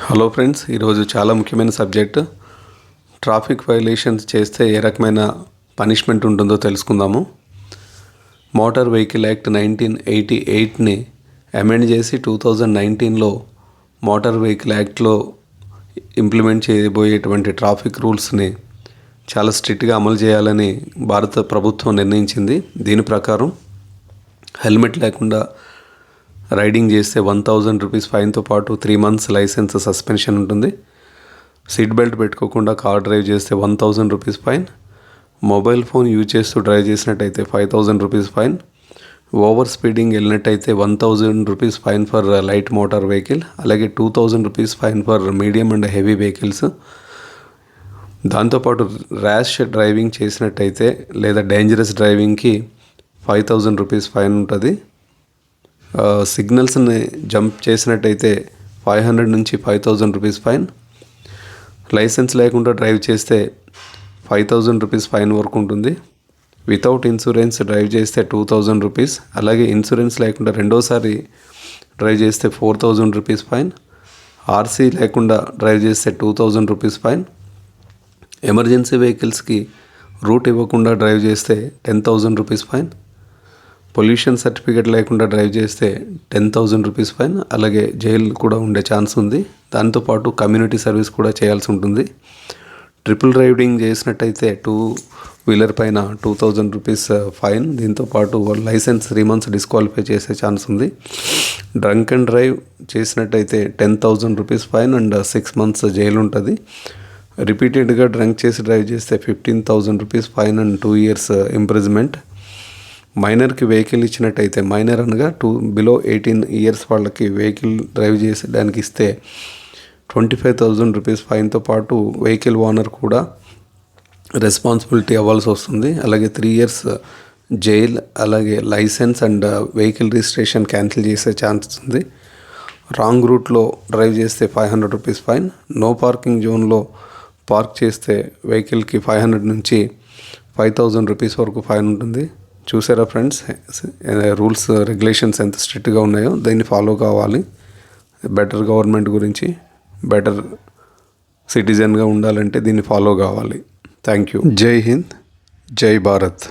Hello friends, ఈరోజు చాలా ముఖ్యమైన సబ్జెక్ట్ ట్రాఫిక్ వైలేషన్స్ చేస్తే ఏ రకమైన పనిష్మెంట్ ఉంటుందో తెలుసుకుందాము. మోటార్ వెహికల్ యాక్ట్ 1988ని అమెండ్ చేసి 2019లో మోటార్ వెహికల్ యాక్ట్లో ఇంప్లిమెంట్ చేయబోయేటువంటి ట్రాఫిక్ రూల్స్ని చాలా స్ట్రిక్ట్గా అమలు చేయాలని భారత ప్రభుత్వం నిర్ణయించింది. దీని ప్రకారం హెల్మెట్ లేకుండా రైడింగ్ చేస్తే 1000 రూపీస్ ఫైన్తో పాటు 3 months లైసెన్స్ సస్పెన్షన్ ఉంటుంది. సీట్ బెల్ట్ పెట్టుకోకుండా కార్ డ్రైవ్ చేస్తే 1000 rupees fine. Mobile phone use చేస్తూ డ్రైవ్ చేసినట్టయితే 5000 రూపీస్ ఫైన్. ఓవర్ స్పీడింగ్ వెళ్ళినట్టయితే 1000 rupees fine for light motor vehicle, అలాగే 2000 rupees fine for medium and heavy vehicles. దాంతోపాటు rash driving చేసినట్టయితే లేదా డేంజరస్ డ్రైవింగ్కి 5000 రూపీస్ ఫైన్ ఉంటుంది. సిగ్నల్స్ని జంప్ చేసినట్టయితే 500 నుంచి 5000 రూపీస్ ఫైన్. లైసెన్స్ లేకుండా డ్రైవ్ చేస్తే 5000 రూపీస్ ఫైన్ వరకు ఉంటుంది. వితౌట్ ఇన్సూరెన్స్ డ్రైవ్ చేస్తే 2000 రూపీస్, అలాగే ఇన్సూరెన్స్ లేకుండా రెండోసారి డ్రైవ్ చేస్తే 4000 రూపీస్ ఫైన్. ఆర్సీ లేకుండా డ్రైవ్ చేస్తే 2000 రూపీస్ ఫైన్. ఎమర్జెన్సీ వెహికల్స్కి రూట్ ఇవ్వకుండా డ్రైవ్ చేస్తే 10,000 రూపీస్ ఫైన్. పొల్యూషన్ సర్టిఫికేట్ లేకుండా డ్రైవ్ చేస్తే 10,000 రూపీస్ ఫైన్, అలాగే జైలు కూడా ఉండే ఛాన్స్ ఉంది. దాంతోపాటు కమ్యూనిటీ సర్వీస్ కూడా చేయాల్సి ఉంటుంది. ట్రిపుల్ రైడింగ్ చేసినట్టయితే 2 వీలర్ పైన 2000 రూపీస్ ఫైన్. దీంతోపాటు లైసెన్స్ 3 months డిస్క్వాలిఫై చేసే ఛాన్స్ ఉంది. డ్రంక్ అండ్ డ్రైవ్ చేసినట్టయితే 10,000 rupees fine and 6 months jail ఉంటుంది. రిపీటెడ్గా డ్రంక్ చేసి డ్రైవ్ చేస్తే 15,000 rupees fine and 2 years imprisonment. మైనర్కి వెహికల్ ఇచ్చినట్టయితే, మైనర్ అనగా బిలో 18 years వాళ్ళకి వెహికల్ డ్రైవ్ చేసేదానికి ఇస్తే 25,000 రూపీస్ ఫైన్తో పాటు వెహికల్ ఓనర్ కూడా రెస్పాన్సిబిలిటీ అవ్వాల్సి వస్తుంది. అలాగే 3 years జైల్, అలాగే licence and vehicle registration cancel చేసే ఛాన్స్ ఉంది. రాంగ్ రూట్లో డ్రైవ్ చేస్తే 500 రూపీస్ ఫైన్. నో పార్కింగ్ జోన్లో పార్క్ చేస్తే వెహికల్కి 500 నుంచి 5000 రూపీస్ వరకు ఫైన్ ఉంటుంది. చూసారా ఫ్రెండ్స్, రూల్స్ రెగ్యులేషన్స్ ఎంత స్ట్రిక్ట్గా ఉన్నాయో. దీన్ని ఫాలో కావాలి. బెటర్ గవర్నమెంట్ గురించి, బెటర్ సిటిజన్గా ఉండాలంటే దీన్ని ఫాలో కావాలి. Thank you. జై హింద్, జై భారత్.